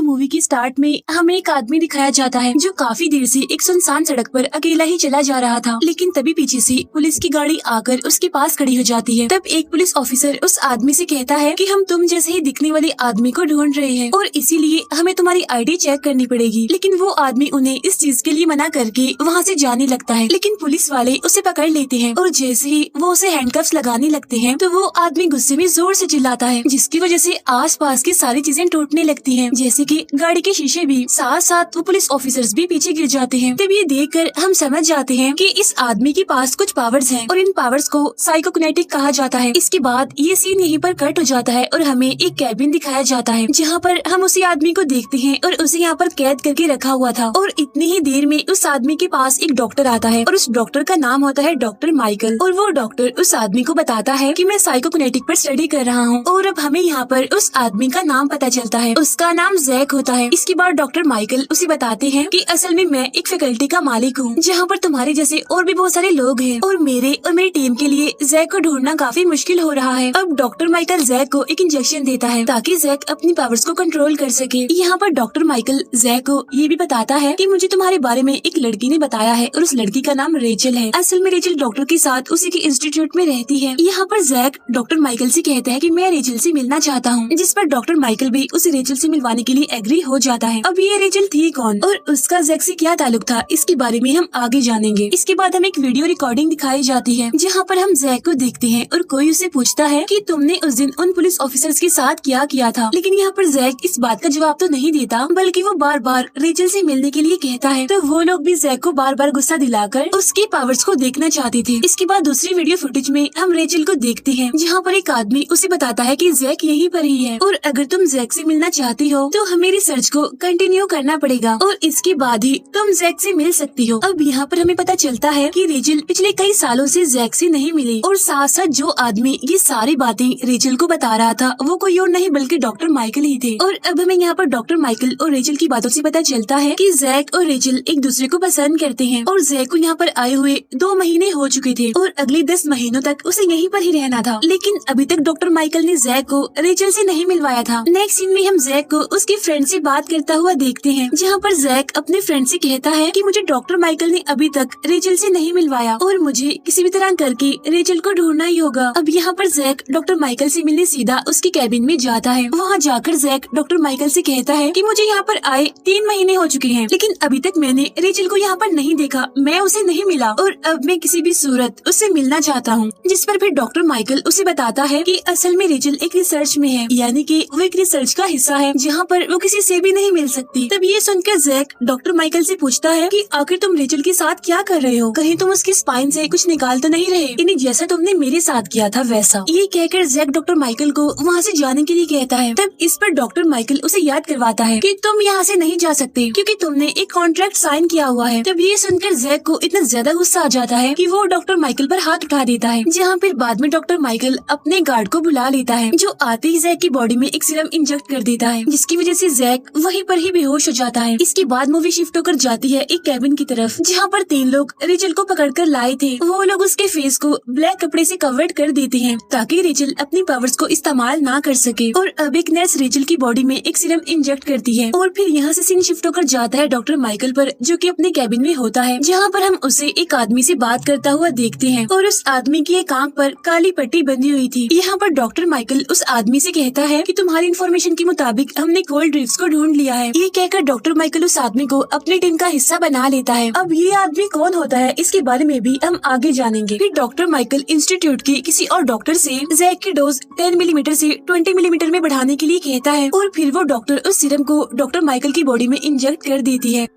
Movie की start में हमें एक आदमी दिखाया जाता है जो काफी देर से एक सुनसान सड़क पर अकेला ही चला जा रहा था, लेकिन तभी पीछे से पुलिस की गाड़ी आकर उसके पास खड़ी हो जाती है। तब एक पुलिस ऑफिसर उस आदमी से कहता है कि हम तुम जैसे ही दिखने वाले आदमी को ढूंढ रहे हैं और इसीलिए हमें तुम्हारी आईडी चेक करनी पड़ेगी। लेकिन वो आदमी उन्हें इस चीज के लिए मना करके वहाँ से जाने लगता है, लेकिन पुलिस वाले उसे पकड़ लेते हैं और जैसे ही वो उसे हैंडकफ्स लगाने लगते हैं तो वो आदमी गुस्से में जोर से चिल्लाता है, जिसकी वजह से आसपास की सारी चीजें टूटने लगती हैं, जैसे कि गाड़ी के शीशे भी। साथ साथ वो पुलिस ऑफिसर्स भी पीछे गिर जाते हैं। तब ये देखकर हम समझ जाते हैं कि इस आदमी के पास कुछ पावर्स हैं और इन पावर्स को साइकोकिनेटिक कहा जाता है। इसके बाद ये सीन यहीं पर कट हो जाता है और हमें एक कैबिन दिखाया जाता है जहाँ पर हम उसी आदमी को देखते हैं और उसे यहाँ पर कैद करके रखा हुआ था। और इतनी ही देर में उस आदमी के पास एक डॉक्टर आता है और उस डॉक्टर का नाम होता है डॉक्टर माइकल। और वो डॉक्टर उस आदमी को बताता है कि मैं साइकोकिनेटिक पर स्टडी कर रहा हूँ। और अब हमें यहाँ पर उस आदमी का नाम पता चलता है, उसका नाम जैक होता है। इसके बाद डॉक्टर माइकल उसे बताते हैं कि असल में मैं एक फैकल्टी का मालिक हूँ जहाँ पर तुम्हारे जैसे और भी बहुत सारे लोग हैं और मेरे और मेरी टीम के लिए जैक को ढूंढना काफी मुश्किल हो रहा है। अब डॉक्टर माइकल जैक को एक इंजेक्शन देता है ताकि जैक अपनी पावर्स को कंट्रोल कर सके। यहाँ पर डॉक्टर माइकल जैक को ये भी बताता है कि मुझे तुम्हारे बारे में एक लड़की ने बताया है और उस लड़की का नाम रेचल है। असल में रेचल डॉक्टर के साथ उसी के इंस्टीट्यूट में रहती है। यहाँ पर जैक डॉक्टर माइकल से कहता है कि मैं रेचल से मिलना चाहता हूँ, जिस पर डॉक्टर माइकल भी उसे रेचल से मिलवाने के लिए एग्री हो जाता है। अब ये रेचल थी कौन और उसका जैक से क्या ताल्लुक था, इसके बारे में हम आगे जानेंगे। इसके बाद हमें एक वीडियो रिकॉर्डिंग दिखाई जाती है जहाँ पर हम जैक को देखते हैं और कोई उसे पूछता है कि तुमने उस दिन उन पुलिस ऑफिसर्स के साथ क्या किया था। लेकिन यहाँ पर जैक इस बात का जवाब तो नहीं देता, बल्कि वो बार बार रेचल से मिलने के लिए कहता है। तो वो लोग भी जैक को बार बार गुस्सा दिलाकर उसके पावर्स को देखना चाहते थे। इसके बाद दूसरी वीडियो फुटेज में हम रेचल को देखते हैं जहाँ पर एक आदमी उसे बताता है कि जैक यहीं पर ही है और अगर तुम जैक से मिलना चाहती हो तो हमें रिसर्च को कंटिन्यू करना पड़ेगा और इसके बाद ही तुम जैक से मिल सकती हो। अब यहाँ पर हमें पता चलता है कि रेचल पिछले कई सालों से जैक से नहीं मिली और साथ साथ जो आदमी ये सारी बातें रेचल को बता रहा था वो कोई और नहीं बल्कि डॉक्टर माइकल ही थे। और अब हमें यहाँ पर डॉक्टर माइकल और रेचल की बातों से पता चलता है कि जैक और रेचल एक दूसरे को पसंद करते हैं और जैक को यहाँ पर आए हुए 2 महीने हो चुके थे और अगले 10 महीनों तक उसे यहीं पर ही रहना था। लेकिन अभी तक डॉक्टर माइकल ने जैक को रेचल से नहीं मिलवाया था। नेक्स्ट सीन में हम जैक को उसके फ्रेंड से बात करता हुआ देखते हैं जहाँ पर जैक अपने फ्रेंड से कहता है कि मुझे डॉक्टर माइकल ने अभी तक रेचल से नहीं मिलवाया और मुझे किसी भी तरह करके रेचल को ढूंढना ही होगा। अब यहाँ पर जैक डॉक्टर माइकल से मिलने सीधा उसकी कैबिन में जाता है। वहाँ जाकर जैक डॉक्टर माइकल से कहता है कि मुझे यहाँ पर आए 3 महीने हो चुके हैं, लेकिन अभी तक मैंने रेचल को यहाँ पर नहीं देखा, मैं उसे नहीं मिला और अब मैं किसी भी सूरत उससे मिलना चाहता हूँ। जिस पर फिर डॉक्टर माइकल उसे बताता है कि असल में रेचल एक रिसर्च में है, यानी कि वो एक रिसर्च का हिस्सा है जहाँ पर वो किसी से भी नहीं मिल सकती। तब ये सुनकर जैक डॉक्टर माइकल से पूछता है कि आखिर तुम रेचल के साथ क्या कर रहे हो, कहीं तुम उसकी स्पाइन से कुछ निकाल तो नहीं रहे, यानी जैसा तुमने मेरे साथ किया था वैसा। ये कहकर जैक डॉक्टर माइकल को वहाँ से जाने के लिए कहता है। तब इस पर डॉक्टर माइकल उसे याद करवाता है कि तुम यहाँ से नहीं जा सकते क्योंकि तुमने एक कॉन्ट्रैक्ट साइन किया हुआ है। तब ये सुनकर जैक को इतना ज्यादा गुस्सा आ जाता है कि वो डॉक्टर माइकल पर हाथ उठा देता है, जहाँ फिर बाद में डॉक्टर माइकल अपने गार्ड को बुला लेता है जो आते ही जैक की बॉडी में एक सीरम इंजेक्ट कर देता है, जिसकी वजह से जैक वहीं पर ही बेहोश हो जाता है। इसके बाद मूवी शिफ्ट होकर जाती है एक कैबिन की तरफ जहाँ पर 3 लोग रेचल को पकड़कर लाए थे। वो लोग उसके फेस को ब्लैक कपड़े से कवर्ड कर देते हैं ताकि रेचल अपनी पावर्स को इस्तेमाल ना कर सके। और अब एक नर्स रेचल की बॉडी में एक सीरम इंजेक्ट करती है और फिर यहाँ से सीन शिफ्ट होकर जाता है डॉक्टर माइकल पर, जो कि अपने कैबिन में होता है, जहाँ पर हम उसे एक आदमी से बात करता हुआ देखते हैं और उस आदमी की एक आंख पर काली पट्टी बंधी हुई थी। यहाँ पर डॉक्टर माइकल उस आदमी से कहता है कि तुम्हारी इन्फॉर्मेशन के मुताबिक हमने कोल्ड ड्रिफ्ट को ढूंढ लिया है। ये कहकर डॉक्टर माइकल उस आदमी को अपनी टीम का हिस्सा बना लेता है। अब ये आदमी कौन होता है इसके बारे में भी हम आगे जानेंगे। फिर डॉक्टर माइकल इंस्टीट्यूट के किसी और डॉक्टर से जैक की डोज 10 मिलीमीटर से 20 मिलीमीटर में बढ़ाने के लिए कहता है और फिर वो डॉक्टर उस सीरम को डॉक्टर माइकल की बॉडी में इंजेक्ट कर देती है।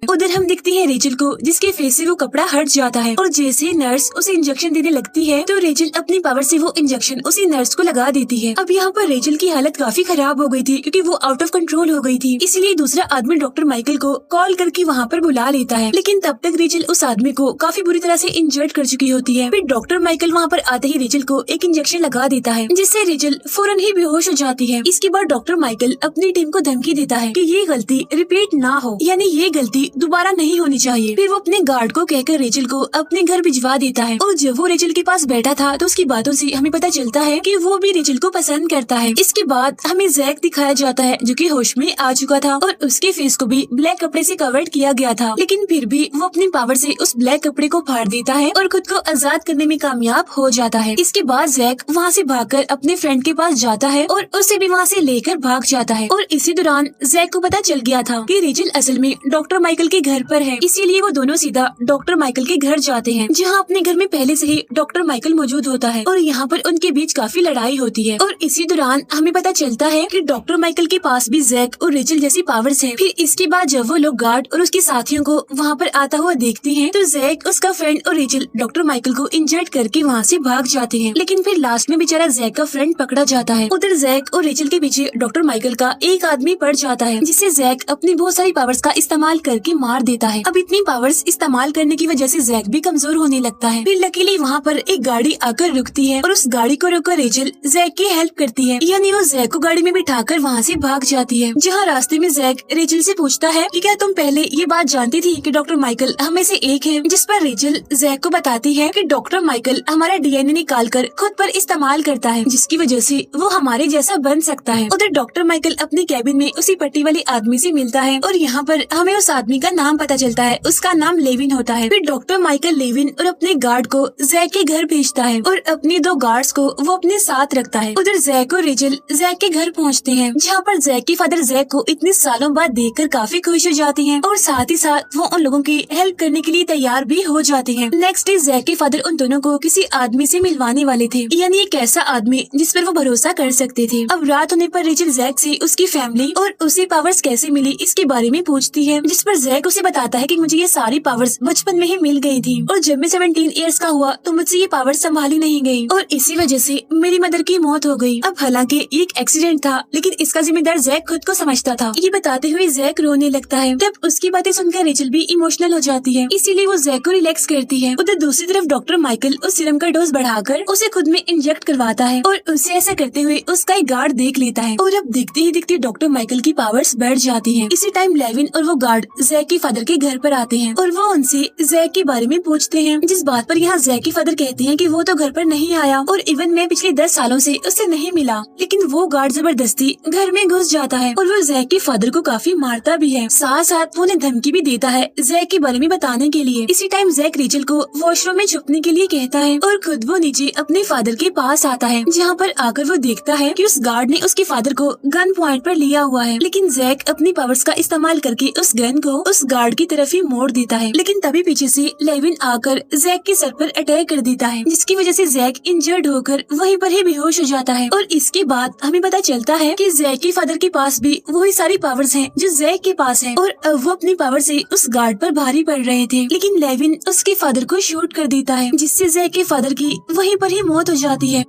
उधर हम दिखते हैं रेचल को, जिसके फेस से वो कपड़ा हट जाता है और जैसे नर्स उसे इंजेक्शन देने लगती है तो रेचल अपनी पावर से वो इंजेक्शन उसी नर्स को लगा देती है। अब यहाँ पर रेचल की हालत काफी खराब हो गई थी क्योंकि वो आउट ऑफ कंट्रोल हो गई थी, इसलिए दूसरा आदमी डॉक्टर माइकल को कॉल करके वहाँ पर बुला लेता है। लेकिन तब तक रेचल उस आदमी को काफी बुरी तरह से इंजर्ड कर चुकी होती है। फिर डॉक्टर माइकल वहाँ पर आते ही रेचल को एक इंजेक्शन लगा देता है, जिससे रेचल फौरन ही बेहोश हो जाती है। इसके बाद डॉक्टर माइकल अपनी टीम को धमकी देता है कि ये गलती रिपीट ना हो, यानी ये गलती दोबारा नहीं होनी चाहिए। फिर वो अपने गार्ड को कहकर रेचल को अपने घर भिजवा देता है और जब वो रेचल के पास बैठा था तो उसकी बातों से हमें पता चलता है कि वो भी रेचल को पसंद करता है। इसके बाद हमें जैक दिखाया जाता है जो कि होश में आ चुका था और उसके फेस को भी ब्लैक कपड़े से कवर्ड किया गया था, लेकिन फिर भी वो अपनी पावर से उस ब्लैक कपड़े को फाड़ देता है और खुद को आजाद करने में कामयाब हो जाता है। इसके बाद जैक वहाँ से भागकर अपने फ्रेंड के पास जाता है और उसे भी वहाँ से लेकर भाग जाता है। और इसी दौरान जैक को पता चल गया था कि रेचल असल में डॉक्टर माइकल के घर पर है, इसीलिए वो दोनों सीधा डॉक्टर माइकल के घर जाते हैं, जहाँ अपने घर में पहले से ही डॉक्टर माइकल मौजूद होता है और यहाँ पर उनके बीच काफी लड़ाई होती है। और इसी दौरान हमें पता चलता है कि डॉक्टर माइकल के पास भी जैक और रेचल जैसी पावर्स हैं। फिर इसके बाद जब वो लोग गार्ड और उसके साथियों को वहाँ पर आता हुआ देखते हैं तो जैक, उसका फ्रेंड और रेचल डॉक्टर माइकल को इंजर्ड करके वहाँ से भाग जाते हैं, लेकिन फिर लास्ट में बेचारा जैक का फ्रेंड पकड़ा जाता है। उधर जैक और रेचल के पीछे डॉक्टर माइकल का एक आदमी पड़ जाता है, जिससे जैक अपनी बहुत सारी पावर्स का इस्तेमाल करके मार देता है। अब इतनी पावर्स इस्तेमाल करने की वजह से जैक भी कमजोर होने लगता है। फिर लकीली वहाँ पर एक गाड़ी आकर रुकती है और उस गाड़ी को रोककर रेचल जैक की हेल्प करती है, यानी वो जैक को गाड़ी में बिठाकर वहाँ से भाग जाती है। जहाँ रास्ते में जैक रेचल से पूछता है कि क्या तुम पहले ये बात जानती थी कि डॉक्टर माइकल हम में से एक है, जिस पर रेचल जैक को बताती है कि डॉक्टर माइकल हमारा डीएनए निकाल कर खुद पर इस्तेमाल करता है, जिसकी वजह से वो हमारे जैसा बन सकता है। उधर डॉक्टर माइकल अपने कैबिन में उसी पट्टी वाले आदमी से मिलता है और यहाँ पर हमें उस आदमी का नाम पता चलता है, उसका नाम लेविन होता है। फिर डॉक्टर माइकल लेविन और अपने गार्ड को जैक के घर भेजता है और अपने 2 गार्ड्स को वो अपने साथ रखता है। उधर जैक और रेचल जैक के घर पहुँचते हैं, जहाँ पर जैक के फादर जैक को इतने सालों बाद देखकर काफी खुश हो जाते हैं और साथ ही साथ वो उन लोगों की हेल्प करने के लिए तैयार भी हो जाते हैं। नेक्स्ट डे जैक के फादर उन दोनों को किसी आदमी से मिलवाने वाले थे, यानी एक ऐसा आदमी जिस पर वो भरोसा कर सकते थे। अब रात होने पर रेचल जैक से उसकी फैमिली और उसे पावर्स कैसे मिली इसके बारे में पूछती है, जिस पर जैक उसे बताता है कि मुझे ये सारी पावर्स बचपन में ही मिल गई थी और जब मैं 17 इयर्स का हुआ तो मुझसे ये पावर संभाली नहीं गई और इसी वजह से मेरी मदर की मौत हो गई। अब हालांकि ये एक एक्सीडेंट था, लेकिन इसका जिम्मेदार जैक खुद को समझता था। ये बताते हुए जैक रोने लगता है। तब उसकी बातें सुनकर रेचल भी इमोशनल हो जाती है, इसीलिए वो जैक को रिलैक्स करती है। उधर दूसरी तरफ डॉक्टर माइकल उस सीरम का डोज बढ़ाकर उसे खुद में इंजेक्ट करवाता है और उसे ऐसा करते हुए उसका एक गार्ड देख लेता है और अब दिखते ही दिखते डॉक्टर माइकल की पावर्स बढ़ जाती हैं। इसी टाइम लेविन और वो गार्ड जैक के फादर के घर पर आते हैं और वो उनसे जैक के बारे में पूछते हैं, जिस बात पर यहाँ जैक के फादर कहते हैं कि वो तो घर पर नहीं आया और इवन मैं पिछले 10 सालों से उससे नहीं मिला, लेकिन वो गार्ड जबरदस्ती घर में घुस जाता है और वो जैक के फादर को काफी मारता भी है, साथ साथ वो उन्हें धमकी भी देता है जैक के बारे में बताने के लिए। इसी टाइम जैक रेचल को वॉशरूम में छुपने के लिए कहता है और खुद वो नीचे अपने फादर के पास आता है, जहाँ पर आकर वो देखता है कि उस गार्ड ने उसके फादर को गन पॉइंट पर लिया हुआ है, लेकिन जैक अपनी पावर्स का इस्तेमाल करके उस गन को उस गार्ड की तरफ ही मोड़ देता है। लेकिन तभी पीछे से लेविन आकर जैक के सर पर अटैक कर देता है, जिसकी वजह से जैक इंजर्ड होकर वहीं पर ही बेहोश हो जाता है। और इसके बाद हमें पता चलता है कि जैक के फादर के पास भी वही सारी पावर्स हैं जो जैक के पास है और अब वो अपनी पावर से उस गार्ड पर भारी पड़ रहे थे, लेकिन लेविन उसके फादर को शूट कर देता है, जिससे जैक के फादर की वहीं पर ही मौत हो जाती है।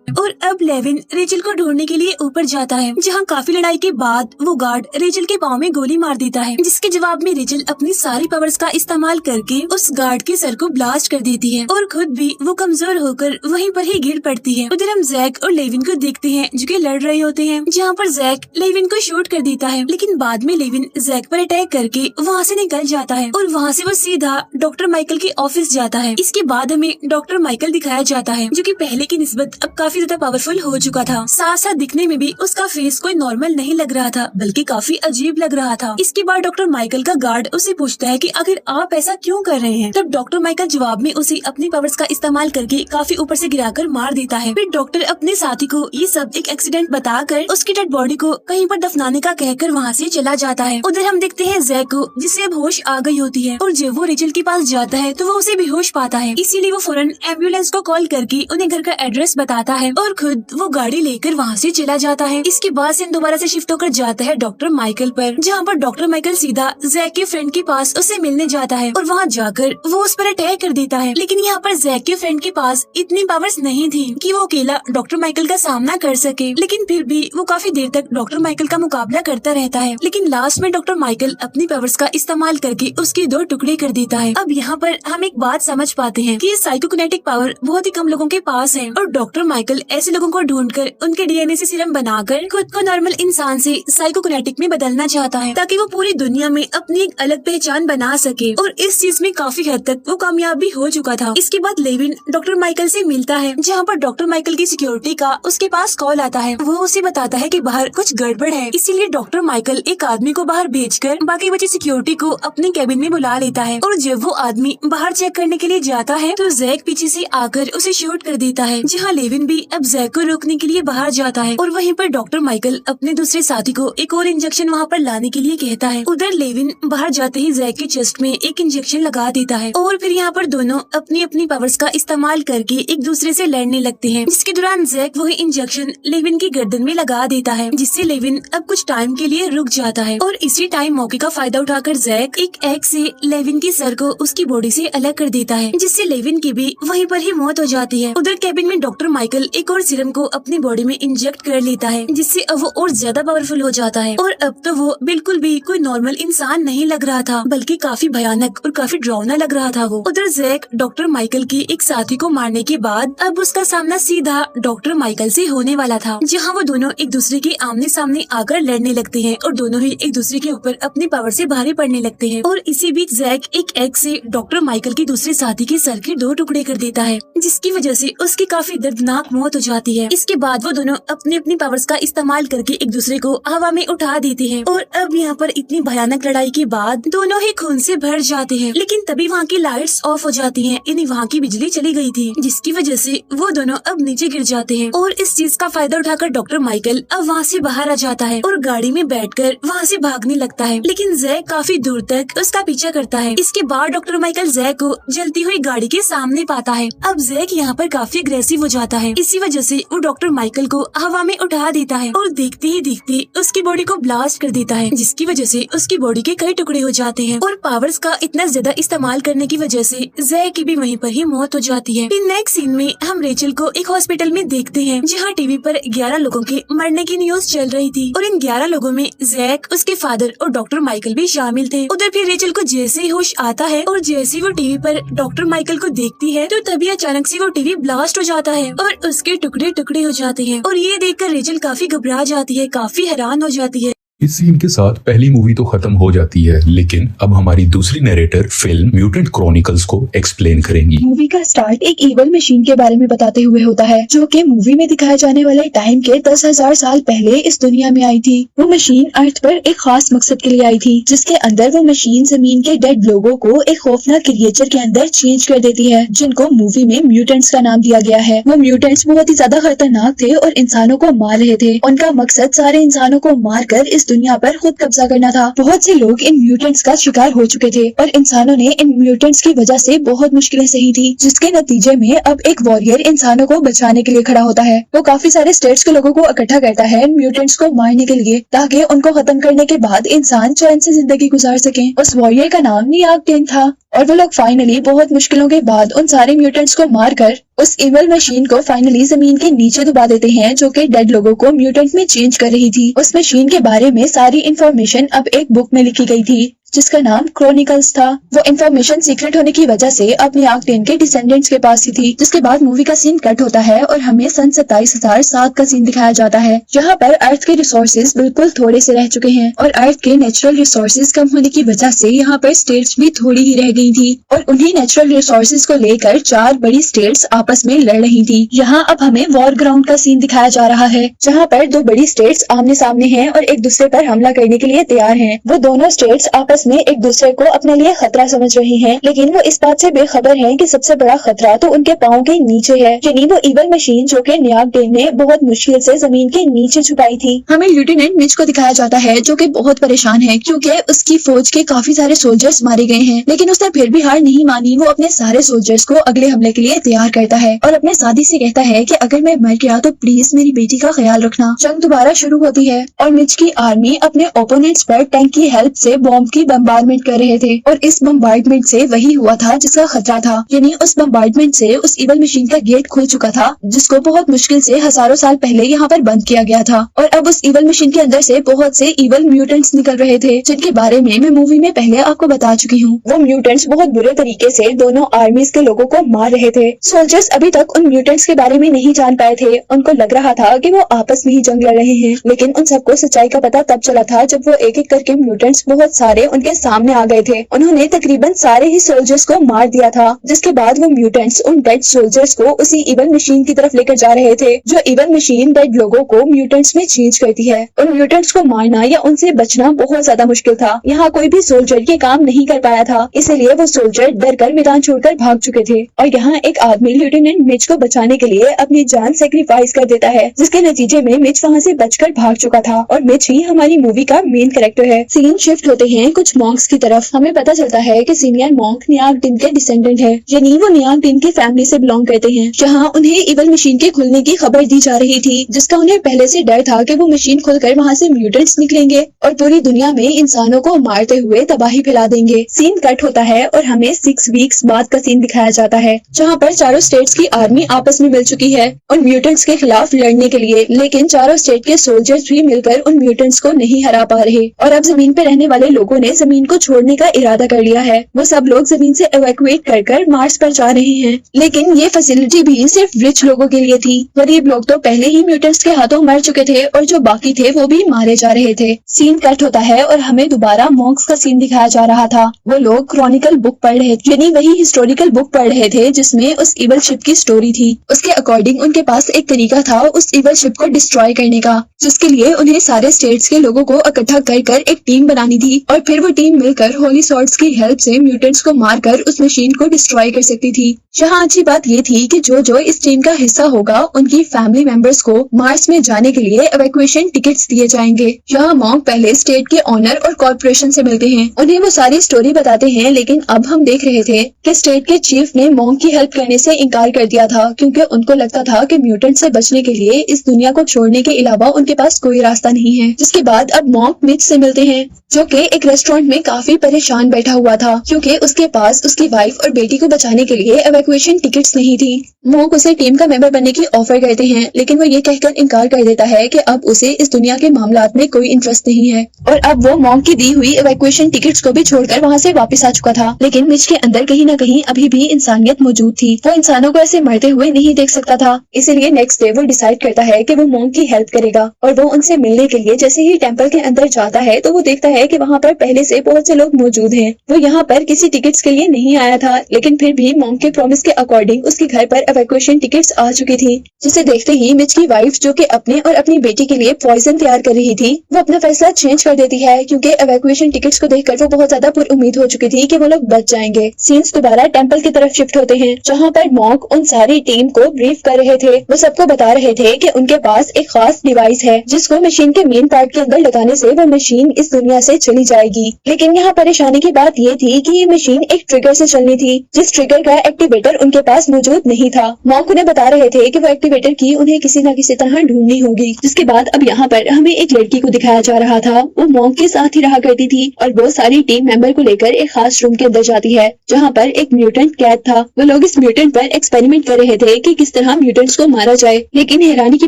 और अब लेविन रेचल को ढूंढने के लिए ऊपर जाता है, जहाँ काफी लड़ाई के बाद वो गार्ड रेचल के पाँव में गोली मार देता है, जिसके जवाब में रेचल अपनी सारी पावर्स का इस्तेमाल करके उस गार्ड के सर को ब्लास्ट कर देती है और खुद भी वो कमजोर होकर वहीं पर ही गिर पड़ती है। उधर हम जैक और लेविन को देखते हैं जो कि लड़ रहे होते हैं, जहाँ पर जैक लेविन को शूट कर देता है, लेकिन बाद में लेविन जैक पर अटैक करके वहाँ से निकल जाता है और वहाँ से वो सीधा डॉक्टर माइकल के ऑफिस जाता है। इसके बाद हमें डॉक्टर माइकल दिखाया जाता है, जो कि पहले की निस्बत अब काफी ज्यादा पावरफुल हो चुका था। साथ साथ दिखने में भी उसका फेस कोई नॉर्मल नहीं लग रहा था, बल्कि काफी अजीब लग रहा था। इसके बाद डॉक्टर माइकल का गार्ड उसे पूछता है कि आखिर आप ऐसा क्यों कर रहे हैं। तब डॉक्टर माइकल जवाब में उसे अपनी पावर्स का इस्तेमाल करके काफी ऊपर से गिराकर मार देता है। फिर डॉक्टर अपने साथी को ये सब एक एक्सीडेंट बताकर उसकी डेड बॉडी को कहीं पर दफनाने का कहकर वहाँ से चला जाता है। उधर हम देखते हैं जैक को, जिसे अब होश आ गई होती है और जब वो रेचल के पास जाता है तो वो उसे बेहोश पाता है, इसीलिए वो फौरन एम्बुलेंस को कॉल करके उन्हें घर का एड्रेस बताता है और खुद वो गाड़ी लेकर वहाँ से चला जाता है। इसके बाद से दोबारा से शिफ्ट होकर जाता है डॉक्टर माइकल पर, जहाँ पर डॉक्टर माइकल सीधा जैक के फ्रेंड के पास उसे मिलने जाता है और वहाँ जाकर वो उस पर अटैक कर देता है। लेकिन यहाँ पर जैक के फ्रेंड के पास इतनी पावर्स नहीं थी कि वो अकेला डॉक्टर माइकल का सामना कर सके, लेकिन फिर भी वो काफी देर तक डॉक्टर माइकल का मुकाबला करता रहता है। लेकिन लास्ट में डॉक्टर माइकल अपनी पावर्स का इस्तेमाल करके उसके 2 टुकड़े कर देता है। अब यहाँ पर हम एक बात समझ पाते हैं कि ये साइकोकिनेटिक पावर बहुत ही कम लोगों के पास है और डॉक्टर माइकल माइकल ऐसे लोगों को ढूंढकर उनके डीएनए से सीरम बनाकर खुद को नॉर्मल इंसान से साइकोकिनेटिक में बदलना चाहता है, ताकि वो पूरी दुनिया में अपनी एक अलग पहचान बना सके। और इस चीज में काफी हद तक वो कामयाब भी हो चुका था। इसके बाद लेविन डॉक्टर माइकल से मिलता है, जहाँ पर डॉक्टर माइकल की सिक्योरिटी का उसके पास कॉल आता है। वो उसे बताता है कि बाहर कुछ गड़बड़ है, इसीलिए डॉक्टर माइकल एक आदमी को बाहर भेजकर बाकी बची सिक्योरिटी को अपने कैबिन में बुला लेता है। और जब वो आदमी बाहर चेक करने के लिए जाता है तो जैक पीछे से आकर उसे शूट कर देता है, जहाँ लेविन भी अब जैक को रोकने के लिए बाहर जाता है। और वहीं पर डॉक्टर माइकल अपने दूसरे साथी को एक और इंजेक्शन वहाँ पर लाने के लिए कहता है। उधर लेविन बाहर जाते ही जैक के चेस्ट में एक इंजेक्शन लगा देता है और फिर यहाँ पर दोनों अपनी अपनी पावर्स का इस्तेमाल करके एक दूसरे से लड़ने लगते हैं, जिसके दौरान जैक वही इंजेक्शन लेविन की गर्दन में लगा देता है, जिससे लेविन अब कुछ टाइम के लिए रुक जाता है। और इसी टाइम मौके का फायदा उठाकर जैक एक एक्स से लेविन की सर को उसकी बॉडी से अलग कर देता है, जिससे लेविन की भी वहीं पर ही मौत हो जाती है। उधर कैबिन में डॉक्टर माइकल एक और सीरम को अपनी बॉडी में इंजेक्ट कर लेता है, जिससे अब वो और ज्यादा पावरफुल हो जाता है। और अब तो वो बिल्कुल भी कोई नॉर्मल इंसान नहीं लग रहा था, बल्कि काफी भयानक और काफी डरावना लग रहा था वो। उधर जैक डॉक्टर माइकल की एक साथी को मारने के बाद अब उसका सामना सीधा डॉक्टर माइकल से होने वाला था, जहाँ वो दोनों एक दूसरे के आमने सामने आकर लड़ने लगते हैं और दोनों ही एक दूसरे के ऊपर अपनी पावर से भारी पड़ने लगते हैं। और इसी बीच जैक एक एक्स से डॉक्टर माइकल के दूसरे साथी के सर के 2 टुकड़े कर देता है, जिसकी वजह से उसकी काफी दर्दनाक मौत हो जाती है। इसके बाद वो दोनों अपनी अपनी पावर्स का इस्तेमाल करके एक दूसरे को हवा में उठा देते हैं। और अब यहाँ पर इतनी भयानक लड़ाई के बाद दोनों ही खून से भर जाते हैं, लेकिन तभी वहाँ की लाइट्स ऑफ हो जाती हैं, यानी वहाँ की बिजली चली गई थी, जिसकी वजह से वो दोनों अब नीचे गिर जाते हैं। और इस चीज का फायदा उठाकर डॉक्टर माइकल अब वहाँ से बाहर आ जाता है और गाड़ी में बैठकर वहाँ से भागने लगता है, लेकिन जैक काफी दूर तक उसका पीछा करता है। इसके बाद डॉक्टर माइकल जैक को जलती हुई गाड़ी के सामने पाता है। अब जैक यहाँ पर काफी अग्रेसिव हो जाता है, इसी वजह से वो डॉक्टर माइकल को हवा में उठा देता है और देखते ही देखते उसकी बॉडी को ब्लास्ट कर देता है, जिसकी वजह से उसकी बॉडी के कई टुकड़े हो जाते हैं। और पावर्स का इतना ज्यादा इस्तेमाल करने की वजह से जैक की भी वहीं पर ही मौत हो जाती है। फिर नेक्स्ट सीन में हम रेचल को एक हॉस्पिटल में देखते हैं, जहाँ टीवी पर 11 लोगों के मरने की न्यूज चल रही थी और इन 11 लोगों में जैक, उसके फादर और डॉक्टर माइकल भी शामिल थे। उधर फिर रेचल को जैसे ही होश आता है और जैसे वो टीवी पर डॉक्टर माइकल को देखती है तो तभी अचानक से वो टीवी ब्लास्ट हो जाता है और उसके टुकड़े टुकड़े हो जाते हैं। और ये देखकर रेचल काफी घबरा जाती है, काफी हैरान हो जाती है। इस सीन के साथ पहली मूवी तो खत्म हो जाती है, लेकिन अब हमारी दूसरी नरेटर फिल्म म्यूटेंट क्रॉनिकल्स को एक्सप्लेन करेंगी। मूवी का स्टार्ट एक इवल मशीन के बारे में बताते हुए होता है, जो कि मूवी में दिखाए जाने वाले टाइम के 10,000 साल पहले इस दुनिया में आई थी। वो मशीन अर्थ पर एक खास मकसद के लिए आई थी, जिसके अंदर वो मशीन जमीन के डेड लोगों को एक खौफनाक क्रिएचर के अंदर चेंज कर देती है, जिनको मूवी में म्यूटेंट्स का नाम दिया गया है। वो म्यूटेंट्स बहुत ही ज्यादा खतरनाक थे और इंसानों को मार रहे थे। उनका मकसद सारे इंसानों को मार कर इस दुनिया पर खुद कब्जा करना था। बहुत से लोग इन म्यूटेंट्स का शिकार हो चुके थे और इंसानों ने इन म्यूटेंट्स की वजह से बहुत मुश्किलें सही थी, जिसके नतीजे में अब एक वॉरियर इंसानों को बचाने के लिए खड़ा होता है। वो काफी सारे स्टेट्स के लोगों को इकट्ठा करता है इन म्यूटेंट्स को मारने के लिए, ताकि उनको खत्म करने के बाद इंसान चैन से जिंदगी गुजार सकें। उस वॉरियर का नाम नियाक टेन था और वो लोग फाइनली बहुत मुश्किलों के बाद उन सारे म्यूटेंट्स को मारकर उस इवल मशीन को फाइनली जमीन के नीचे दबा देते हैं, जो कि डेड लोगों को म्यूटेंट में चेंज कर रही थी। उस मशीन के बारे में सारी इंफॉर्मेशन अब एक बुक में लिखी गई थी, जिसका नाम क्रॉनिकल्स था। वो इन्फॉर्मेशन सीक्रेट होने की वजह से अब नियाक टेन के डिसेंडेंट्स के पास ही थी। जिसके बाद मूवी का सीन कट होता है और हमें सन 27,007 का सीन दिखाया जाता है, जहाँ पर अर्थ के रिसोर्सेज बिल्कुल थोड़े से रह चुके हैं और अर्थ के नेचुरल रिसोर्सेज कम होने की वजह से यहाँ पर स्टेट्स भी थोड़ी ही रह गई थी और उन्हीं नेचुरल रिसोर्सेज को लेकर 4 बड़ी स्टेट्स आपस में लड़ रही थी। यहाँ अब हमें वॉर ग्राउंड का सीन दिखाया जा रहा है, जहाँ पर 2 बड़ी स्टेट्स आमने सामने हैं और एक दूसरे पर हमला करने के लिए तैयार हैं। वो दोनों स्टेट्स आपस में एक दूसरे को अपने लिए खतरा समझ रही हैं, लेकिन वो इस बात से बेखबर हैं कि सबसे बड़ा खतरा तो उनके पाँव के नीचे है, यानी वो इवल मशीन जो कि नियाक टेन ने बहुत मुश्किल से जमीन के नीचे छुपाई थी। हमें लेफ्टिनेंट मिच को दिखाया जाता है, जो कि बहुत परेशान है क्योंकि उसकी फौज के काफी सारे सोल्जर्स मारे गए हैं, लेकिन उसने फिर भी हार नहीं मानी। वो अपने सारे सोल्जर्स को अगले हमले के लिए तैयार करता है और अपने साथी से कहता है कि अगर मैं मर गया तो प्लीज मेरी बेटी का ख्याल रखना। जंग दोबारा शुरू होती है और मिच की आर्मी अपने ओपोनेंट्स पर टैंक की हेल्प से बॉम्ब की बम्बार्डमेंट कर रहे थे और इस बम्बार्डमेंट से वही हुआ था जिसका खतरा था, यानी उस बम्बार्डमेंट से उस इवल मशीन का गेट खुल चुका था जिसको बहुत मुश्किल से हजारों साल पहले यहाँ पर बंद किया गया था। और अब उस इवल मशीन के अंदर से बहुत से इवल म्यूटेंट्स निकल रहे थे जिनके बारे में मैं मूवी में पहले आपको बता चुकी हूँ। वो म्यूटेंट्स बहुत बुरे तरीके से दोनों आर्मीज के लोगों को मार रहे थे। सोल्जर्स अभी तक उन म्यूटेंट्स के बारे में नहीं जान पाए थे, उनको लग रहा था कि वो आपस में ही जंग लड़ रहे हैं, लेकिन उन सबको सच्चाई का पता तब चला था जब वो एक एक करके म्यूटेंट्स बहुत सारे उनके सामने आ गए थे। उन्होंने तकरीबन सारे ही सोल्जर्स को मार दिया था, जिसके बाद वो म्यूटेंट्स उन डेड सोल्जर्स को उसी इवल मशीन की तरफ लेकर जा रहे थे, जो इवल मशीन डेड लोगों को म्यूटेंट्स में चेंज करती है। उन म्यूटेंट्स को मारना या उनसे बचना बहुत ज्यादा मुश्किल था। यहाँ कोई भी सोल्जर ये काम नहीं कर पाया था, इसलिए वो सोल्जर डरकर मैदान छोड़कर भाग चुके थे। और यहाँ एक आदमी लेफ्टिनेंट मिच को बचाने के लिए अपनी जान सेक्रीफाइस कर देता है, जिसके नतीजे में मिच वहाँ से बचकर भाग चुका था और मिच ही हमारी मूवी का मेन कैरेक्टर है। सीन शिफ्ट होते हैं कुछ मॉन्क्स की तरफ। हमें पता चलता है कि सीनियर मॉन्क नियाग दिन के डिसेंडेंट है, यानी वो नियाग दिन की फैमिली से बिलोंग करते हैं। जहाँ उन्हें इवल मशीन के खुलने की खबर दी जा रही थी, जिसका उन्हें पहले से डर था कि वो मशीन खुलकर वहाँ से म्यूटेंट्स निकलेंगे और पूरी दुनिया में इंसानों को मारते हुए तबाही फैला देंगे। सीन कट होता है और हमें 6 वीक्स बाद का सीन दिखाया जाता है, जहाँ पर चारों स्टेट्स की आर्मी आपस में मिल चुकी है और म्यूटेंट्स के खिलाफ लड़ने के लिए, लेकिन चारों स्टेट के सोल्जर्स भी मिलकर उन म्यूटेंट्स को नहीं हरा पा रहे। और अब जमीन पे रहने वाले लोगों ने जमीन को छोड़ने का इरादा कर लिया है। वो सब लोग जमीन से एवैक्यूएट कर मार्स पर जा रहे हैं, लेकिन ये फैसिलिटी भी सिर्फ रिच लोगों के लिए थी। गरीब लोग तो पहले ही म्यूटेंट्स के हाथों मर चुके थे और जो बाकी थे वो भी मारे जा रहे थे। सीन कट होता है और हमें दोबारा मॉन्क्स का सीन दिखाया जा रहा था। वो लोग क्रॉनिकल बुक पढ़ रहे थे, यानी वही हिस्टोरिकल बुक पढ़ रहे थे जिसमें उस इवल शिप की स्टोरी थी। उसके अकॉर्डिंग उनके पास एक तरीका था उस इवल शिप को डिस्ट्रॉय करने का, जिसके लिए उन्हें सारे स्टेट्स के लोगों को इकट्ठा कर एक टीम बनानी थी और फिर वो टीम मिलकर होली सॉर्ड्स की हेल्प से म्यूटेंट्स को मारकर उस मशीन को डिस्ट्रॉय कर सकती थी। यहाँ अच्छी बात ये थी कि जो इस टीम का हिस्सा होगा उनकी फैमिली मेंबर्स को मार्स में जाने के लिए एवैक्यूएशन टिकट्स दिए जाएंगे। यहाँ मॉन्क पहले स्टेट के ऑनर और कॉर्पोरेशन से मिलते हैं, उन्हें वो सारी स्टोरी बताते हैं, लेकिन अब हम देख रहे थे कि स्टेट के चीफ ने मॉन्क की हेल्प करने से इनकार कर दिया था, क्योंकि उनको लगता था कि म्यूटेंट से बचने के लिए इस दुनिया को छोड़ने के अलावा उनके पास कोई रास्ता नहीं है। जिसके बाद अब मॉन्क मिच से मिलते हैं, जो कि एक रेस्टोरेंट में काफी परेशान बैठा हुआ था, क्योंकि उसके पास उसकी वाइफ और बेटी को बचाने के लिए एवैक्यूएशन टिकट्स नहीं थी। मॉन्क उसे टीम का मेंबर बनने की ऑफर करते हैं, लेकिन वो ये कहकर इनकार कर देता है कि अब उसे इस दुनिया के मामलात में कोई इंटरेस्ट नहीं है और अब वो मॉन्क की दी हुई एवैक्यूएशन टिकट्स को भी छोड़कर वहाँ से वापस आ चुका था। लेकिन मिच के अंदर कहीं न कहीं अभी भी इंसानियत मौजूद थी। वो इंसानों को ऐसे मरते हुए नहीं देख सकता था, इसलिए नेक्स्ट डे वो डिसाइड करता है कि वो मॉन्क की हेल्प करेगा और वो उनसे मिलने के लिए जैसे ही टेम्पल के अंदर जाता है तो वो देखता है कि वहाँ पर पहले से बहुत से लोग मौजूद हैं। वो यहाँ पर किसी टिकट्स के लिए नहीं आया था, लेकिन फिर भी मॉन्क के प्रॉमिस के अकॉर्डिंग उसके घर पर एवैक्यूएशन टिकट्स आ चुकी थी। जिसे देखते ही मिच की वाइफ, जो कि अपने और अपनी बेटी के लिए पॉइजन तैयार कर रही थी, वो अपना फैसला चेंज कर देती है, क्योंकि एवैक्यूएशन टिकट्स को देखकर वो बहुत ज्यादा पुरुम्मीद हो चुकी थी कि वो लोग बच जाएंगे। सीन्स दोबारा टेम्पल की तरफ शिफ्ट होते हैं, जहाँ पर मॉन्क उन सारी टीम को ब्रीफ कर रहे थे। वो सबको बता रहे थे कि उनके पास एक खास डिवाइस है जिसको मशीन के मेन पार्ट के अंदर लगाने से वो मशीन इस दुनिया से चली जाएगी। लेकिन यहाँ परेशानी की बात ये थी कि ये मशीन एक ट्रिगर से चलनी थी, जिस ट्रिगर का एक्टिवेटर उनके पास मौजूद नहीं था। मॉन्क उन्हें बता रहे थे कि वो एक्टिवेटर की उन्हें किसी न किसी तरह ढूंढनी होगी। जिसके बाद अब यहाँ पर हमें एक लड़की को दिखाया जा रहा था। वो मॉन्क के साथ ही रहा करती थी और वो सारी टीम मेंबर को लेकर एक खास रूम के अंदर जाती है, जहाँ पर एक म्यूटेंट कैद था। वो लोग इस म्यूटेंट पर एक्सपेरिमेंट कर रहे थे कि किस तरह म्यूटेंट्स को मारा जाए, लेकिन हैरानी की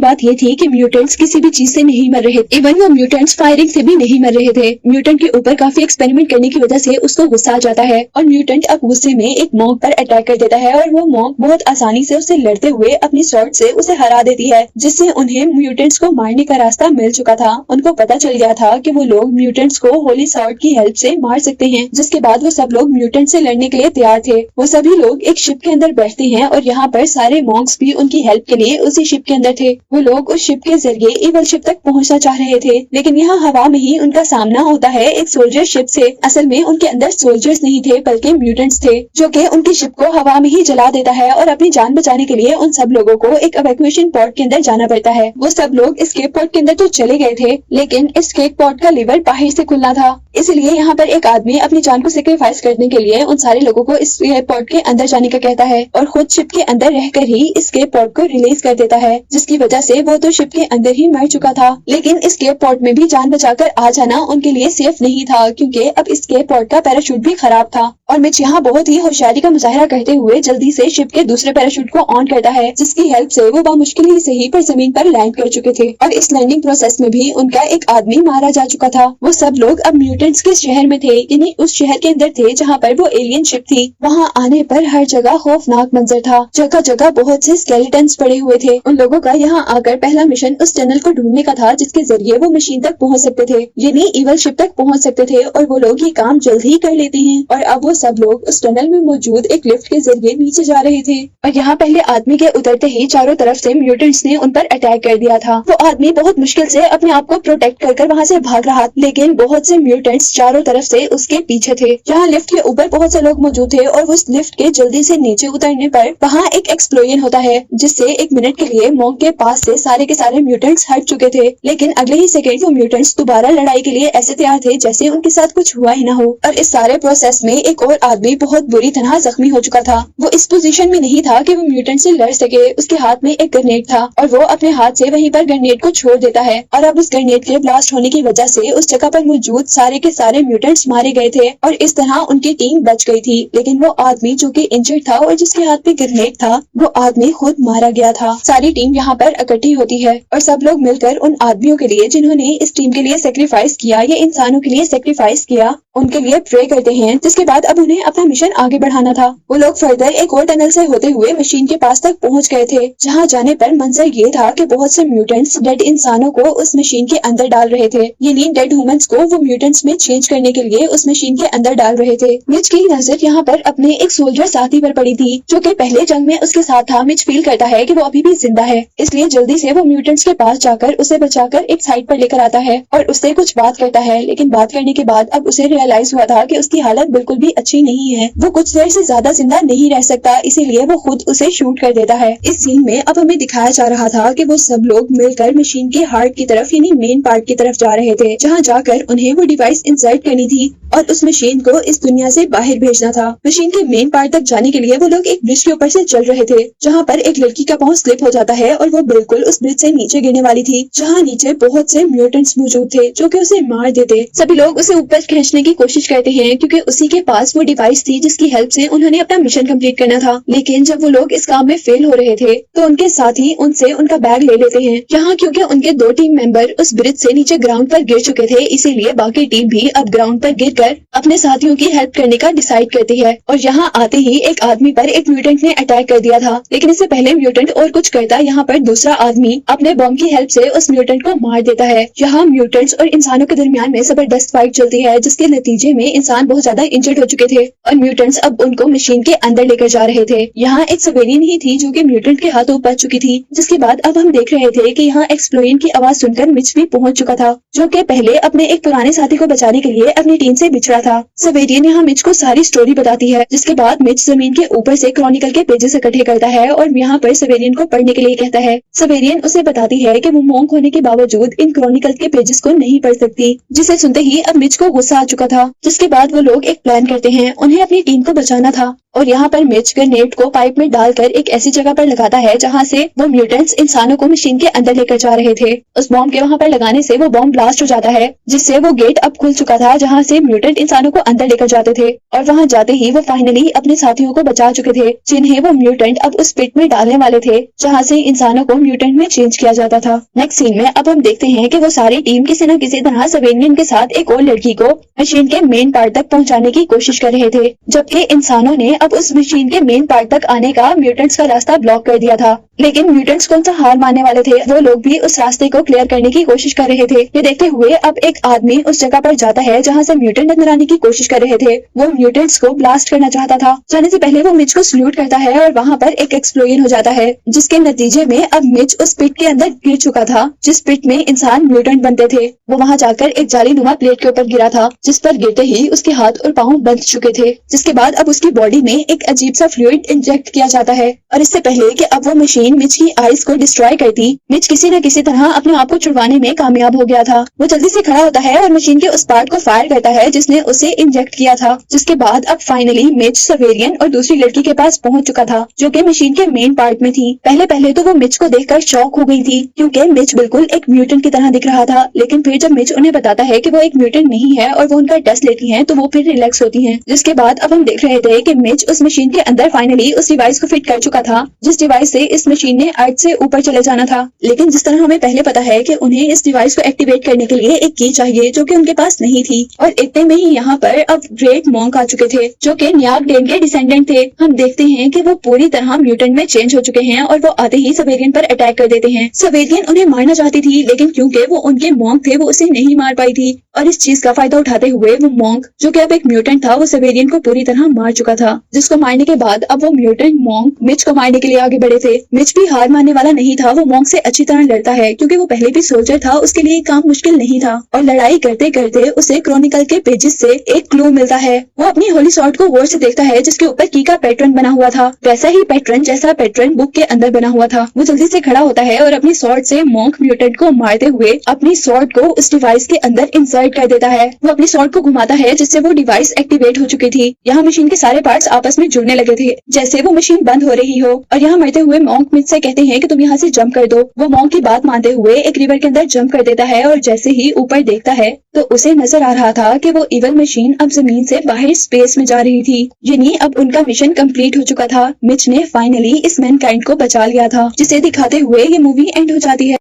बात ये थी कि म्यूटेंट्स किसी भी चीज से नहीं मर रहे, इवन वो म्यूटेंट्स फायरिंग से भी नहीं मर रहे थे। म्यूटेंट के ऊपर काफी एक्सपेरिमेंट करने की वजह से उसको गुस्सा आ जाता है और म्यूटेंट अब गुस्से में एक मॉन्क पर अटैक कर देता है और वो मॉन्क बहुत आसानी से उससे लड़ते हुए अपनी स्वॉर्ड से उसे हरा देती है, जिससे उन्हें म्यूटेंट्स को मारने का रास्ता मिल चुका था। उनको पता चल गया था कि वो लोग म्यूटेंट्स को होली स्वॉर्ड की हेल्प से मार सकते हैं। जिसके बाद वो सब लोग म्यूटेंट से लड़ने के लिए तैयार थे। वो सभी लोग एक शिप के अंदर बैठते हैं और यहाँ पर सारे मॉन्क्स भी उनकी हेल्प के लिए उसी शिप के अंदर थे। वो लोग उस शिप के जरिए इवल शिप तक पहुँचना चाह रहे थे, लेकिन यहाँ हवा में ही उनका सामना होता है एक सोल्जर शिप से। असल में उनके अंदर सोल्जर्स नहीं थे बल्कि म्यूटेंट्स थे, जो कि उनकी शिप को हवा में ही जला देता है और अपनी जान जान बचाने के लिए उन सब लोगों को एक इवैक्यूएशन पॉड के अंदर जाना पड़ता है। वो सब लोग एस्केप पॉड के अंदर तो चले गए थे, लेकिन एस्केप पॉड का लीवर बाहर से खुलना था, इसलिए यहाँ पर एक आदमी अपनी जान को सेक्रीफाइस करने के लिए उन सारे लोगों को एस्केप पॉड के अंदर जाने का कहता है और खुद शिप के अंदर रहकर ही एस्केप पॉड को रिलीज कर देता है, जिसकी वजह से वो तो शिप के अंदर ही मर चुका था। लेकिन एस्केप पॉड में भी जान बचाकर आ जाना उनके लिए सेफ नहीं था, क्योंकि अब एस्केप पॉड का पैराशूट भी खराब था। और मिच यहाँ बहुत ही होशियारी का मुजाहरा करते हुए जल्दी से शिप के दूसरे पैराशूट को ऑन करता है, जिसकी हेल्प से वो बामुश्किल ही सही पर जमीन पर लैंड कर चुके थे। और इस लैंडिंग प्रोसेस में भी उनका एक आदमी मारा जा चुका था। वो सब लोग अब म्यूटेंट्स के शहर में थे, यानी उस शहर के अंदर थे जहाँ पर वो एलियन शिप थी। वहाँ आने पर हर जगह खौफनाक मंजर था, जगह जगह बहुत से स्केलेटन्स पड़े हुए थे। उन लोगों का यहाँ आकर पहला मिशन उस टनल को ढूंढने का था, जिसके जरिए वो मशीन तक पहुँच सकते थे, यानी इवल शिप तक पहुँच सकते थे। और वो लोग ये काम जल्द ही कर लेते हैं। और अब वो सब लोग उस टनल में मौजूद एक लिफ्ट के जरिए नीचे जा रहे थे। और यहाँ पहले आदमी के उतरते ही चारों तरफ से म्यूटेंट्स ने उन पर अटैक कर दिया था। वो आदमी बहुत मुश्किल से अपने आप को प्रोटेक्ट कर वहाँ से भाग रहा, लेकिन बहुत से म्यूटेंट्स चारों तरफ से उसके पीछे थे। यहाँ लिफ्ट के ऊपर बहुत से लोग मौजूद थे और उस लिफ्ट के जल्दी से नीचे उतरने पर वहाँ एक एक्सप्लोजन होता है, जिससे एक मिनट के लिए मॉन्क के पास से सारे के सारे म्यूटेंट्स हट चुके थे। लेकिन अगले ही सेकंड वो म्यूटेंट्स दोबारा लड़ाई के लिए ऐसे तैयार थे जैसे उनके साथ कुछ हुआ ही ना हो। और इस सारे प्रोसेस में एक और आदमी बहुत बुरी तरह जख्मी हो चुका था। वो इस पोजीशन में नहीं था कि वो म्यूटेंट से लड़ सके। उसके हाथ में एक ग्रेनेड था और वो अपने हाथ से वहीं पर ग्रेनेड को छोड़ देता है। और अब उस ग्रेनेड के ब्लास्ट होने की वजह से उस जगह पर मौजूद सारे के सारे म्यूटेंट्स मारे गए थे और इस तरह उनकी टीम बच गई थी। लेकिन वो आदमी जो कि इंजर्ड था और जिसके हाथ में ग्रेनेड था, वो आदमी खुद मारा गया था। सारी टीम यहाँ पर इकट्ठी होती है और सब लोग मिलकर उन आदमियों के लिए जिन्होंने इस टीम के लिए सेक्रीफाइस किया या इंसानों के लिए सेक्रीफाइस किया, उनके लिए प्रे करते हैं। जिसके बाद अब उन्हें अपना मिशन आगे बढ़ाना था। वो लोग फर्दर एक और टनल से होते हुए मशीन के पास तक पहुंच गए थे, जहां जाने पर मंजर ये था कि बहुत से म्यूटेंट्स डेड इंसानों को उस मशीन के अंदर डाल रहे थे, यानी डेड ह्यूमंस को वो म्यूटेंट्स में चेंज करने के लिए उस मशीन के अंदर डाल रहे थे। मिच की नजर यहाँ पर अपने एक सोल्जर साथी पर पड़ी थी, जो कि पहले जंग में उसके साथ था। मिच फील करता है कि वो अभी भी जिंदा है, इसलिए जल्दी से वो म्यूटेंट्स के पास जाकर उसे बचाकर एक साइड पर लेकर आता है और उससे कुछ बात करता है। लेकिन बात करने के बाद अब उसे रियलाइज हुआ था कि उसकी हालत बिल्कुल भी अच्छी नहीं है। वो कुछ देर से ज्यादा जिंदा नहीं रह सकता, इसीलिए वो खुद उसे शूट कर देता है। इस सीन में अब हमें दिखाया जा रहा था कि वो सब लोग मिलकर मशीन के हार्ट की तरफ यानी मेन पार्ट की तरफ जा रहे थे, जहाँ जाकर उन्हें वो डिवाइस इंसर्ट करनी थी और उस मशीन को इस दुनिया से बाहर भेजना था। मशीन के मेन पार्ट तक जाने के लिए वो लोग एक ब्रिज के ऊपर से चल रहे थे, जहाँ पर एक लड़की का पाँव स्लिप हो जाता है और वो बिल्कुल उस ब्रिज से नीचे गिरने वाली थी, जहाँ नीचे बहुत से म्यूटेंट्स मौजूद थे जो कि उसे मार देते। सभी लोग उसे ऊपर खींचने की कोशिश करते हैं, क्योंकि उसी के पास वो डिवाइस थी जिसकी हेल्प से उन्होंने अपना मिशन कंप्लीट करना था। लेकिन जब वो लोग इस काम में फेल हो रहे थे, तो उनके साथी उनसे उनका बैग ले लेते हैं। यहाँ क्योंकि उनके 2 टीम मेंबर उस ब्रिज से नीचे ग्राउंड पर गिर चुके थे, इसीलिए बाकी टीम भी अब ग्राउंड पर गिरकर अपने साथियों की हेल्प करने का डिसाइड करती है। और यहाँ आते ही एक आदमी पर एक म्यूटेंट ने अटैक कर दिया था, लेकिन इससे पहले म्यूटेंट और कुछ करता, यहाँ पर दूसरा आदमी अपने बॉम्ब की हेल्प से उस म्यूटेंट को मार देता है। यहाँ म्यूटेंट्स और इंसानों के दरमियान में जबरदस्त फाइट चलती है, जिसके नतीजे में इंसान बहुत ज्यादा इंजर्ड हो चुके थे और म्यूटेंट्स अब उनको मशीन के अंदर लेकर जा रहे थे। यहाँ एक सिविलियन ही थी जो कि म्यूटेंट के हाथों बच चुकी थी। जिसके बाद अब हम देख रहे थे कि यहाँ एक्सप्लोजन की आवाज सुनकर मिच भी पहुंच चुका था, जो कि पहले अपने एक पुराने साथी को बचाने के लिए अपनी टीम से बिछड़ा था। सिविलियन यहाँ मिच को सारी स्टोरी बताती है, जिसके बाद मिच जमीन के ऊपर से क्रॉनिकल के पेजेस इकट्ठे करता है और यहाँ पर सिविलियन को पढ़ने के लिए कहता है। सिविलियन उसे बताती है कि वो मॉन्क होने के बावजूद इन क्रॉनिकल के पेजेस को नहीं पढ़ सकती, जिसे सुनते ही अब मिच को गुस्सा आ चुका था। जिसके बाद वो लोग एक प्लान करते हैं, उन्हें अपनी टीम को बचाना था। और यहाँ पर मिच ग्रेनेड को पाइप में डालकर एक ऐसी जगह पर लगाता है जहाँ से वो म्यूटेंट्स इंसानों को मशीन के अंदर लेकर जा रहे थे। उस बॉम्ब के वहाँ पर लगाने से वो बॉम्ब ब्लास्ट हो जाता है, जिससे वो गेट अब खुल चुका था जहाँ से म्यूटेंट इंसानों को अंदर लेकर जाते थे। और वहाँ जाते ही वो फाइनली अपने साथियों को बचा चुके थे, जिन्हें वो म्यूटेंट अब उस पिट में डालने वाले थे जहाँ से इंसानों को म्यूटेंट में चेंज किया जाता था। नेक्स्ट सीन में अब हम देखते हैं कि वो सारी टीम किसी न किसी तरह सिविलियन के साथ एक और लड़की को मशीन के मेन पार्ट तक पहुँचाने की कोशिश कर रहे थे, जबकि इंसानों ने अब उस मशीन के मेन पार्ट तक आने का म्यूटेंट्स का रास्ता ब्लॉक कर दिया था। लेकिन म्यूटेंट्स कौन सा हार मानने वाले थे, वो लोग भी उस रास्ते को क्लियर करने की कोशिश कर रहे थे। ये देखते हुए अब एक आदमी उस जगह पर जाता है जहाँ से म्यूटेंट अंदर आने की कोशिश कर रहे थे। वो म्यूटेंट्स को ब्लास्ट करना चाहता था। जाने से पहले वो मिच को सल्यूट करता है और वहाँ पर एक एक्सप्लोजन हो जाता है, जिसके नतीजे में अब मिच उस पिट के अंदर गिर चुका था जिस पिट में इंसान म्यूटेंट बनते थे। वो वहाँ जाकर एक जालीनुमा प्लेट के ऊपर गिरा था, जिस पर गिरते ही उसके हाथ और पाँव बंध चुके थे। जिसके बाद अब उसकी बॉडी में एक अजीब सा फ्लूइड इंजेक्ट किया जाता है और इससे पहले कि अब वो मशीन मिच की आइज को डिस्ट्रॉय करती, मिच किसी न किसी तरह अपने आप को छुड़वाने में कामयाब हो गया था। वो जल्दी से खड़ा होता है और मशीन के उस पार्ट को फायर करता है जिसने उसे इंजेक्ट किया था, जिसके बाद अब फाइनली मिच सवेरियन और दूसरी लड़की के पास पहुंच चुका था जो कि मशीन के मेन पार्ट में थी। पहले तो वो मिच को देखकर शॉक हो गई थी क्योंकि मिच बिल्कुल एक म्यूटेंट की तरह दिख रहा था, लेकिन फिर जब मिच उन्हें बताता है कि वो एक म्यूटेंट नहीं है और वो उनका टेस्ट लेती हैं तो वो फिर रिलैक्स होती हैं। जिसके बाद अब हम देख रहे थे कि मिच उस मशीन के अंदर फाइनली उस डिवाइस को फिट कर चुका था जिस डिवाइस से इस मशीन ने अर्थ से ऊपर चले जाना था। लेकिन जिस तरह हमें पहले पता है कि उन्हें इस डिवाइस को एक्टिवेट करने के लिए एक की चाहिए जो कि उनके पास नहीं थी, और इतने में ही यहाँ पर अब ग्रेट मॉन्क आ चुके थे जो कि न्याग डेन के डिसेंडेंट थे। हम देखते हैं कि वो पूरी तरह म्यूटेंट में चेंज हो चुके हैं और वो आते ही सवेरियन पर अटैक कर देते हैं। सवेरियन उन्हें मारना चाहती थी लेकिन क्योंकि वो उनके मॉन्क थे वो उसे नहीं मार पाई थी, और इस चीज का फायदा उठाते हुए वो मॉन्क जो कि अब एक म्यूटेंट था वो सवेरियन को पूरी तरह मार चुका था, जिसको मारने के बाद अब वो म्यूटेंट मॉन्क मिच को मारने के लिए आगे बढ़े थे। मिच भी हार मानने वाला नहीं था, वो मॉन्क से अच्छी तरह लड़ता है क्योंकि वो पहले भी सोल्जर था, उसके लिए काम मुश्किल नहीं था, और लड़ाई करते करते उसे क्रॉनिकल के पेजेस से एक क्लू मिलता है। वो अपनी होली सॉर्ड को गौर से देखता है जिसके ऊपर की का पैटर्न बना हुआ था, वैसा ही पैटर्न जैसा पैटर्न बुक के अंदर बना हुआ था। वो जल्दी से खड़ा होता है और अपनी सॉर्ड से मॉन्क म्यूटेंट को मारते हुए अपनी सॉर्ड को उस डिवाइस के अंदर इंसर्ट कर देता है। वो अपनी सॉर्ड को घुमाता है जिससे वो डिवाइस एक्टिवेट हो चुकी थी। यहाँ मशीन के सारे पार्ट्स आपस में जुड़ने लगे थे जैसे वो मशीन बंद हो रही हो, और यहाँ मरते हुए मॉन्क मिच से कहते हैं कि तुम यहाँ से जंप कर दो। वो मॉन्क की बात मानते हुए एक रिवर के अंदर जंप कर देता है और जैसे ही ऊपर देखता है तो उसे नजर आ रहा था कि वो इवल मशीन अब जमीन से बाहर स्पेस में जा रही थी, यानी अब उनका मिशन कंप्लीट हो चुका था। मिच ने फाइनली इस मैनकाइंड को बचा लिया था, जिसे दिखाते हुए ये मूवी एंड हो जाती है।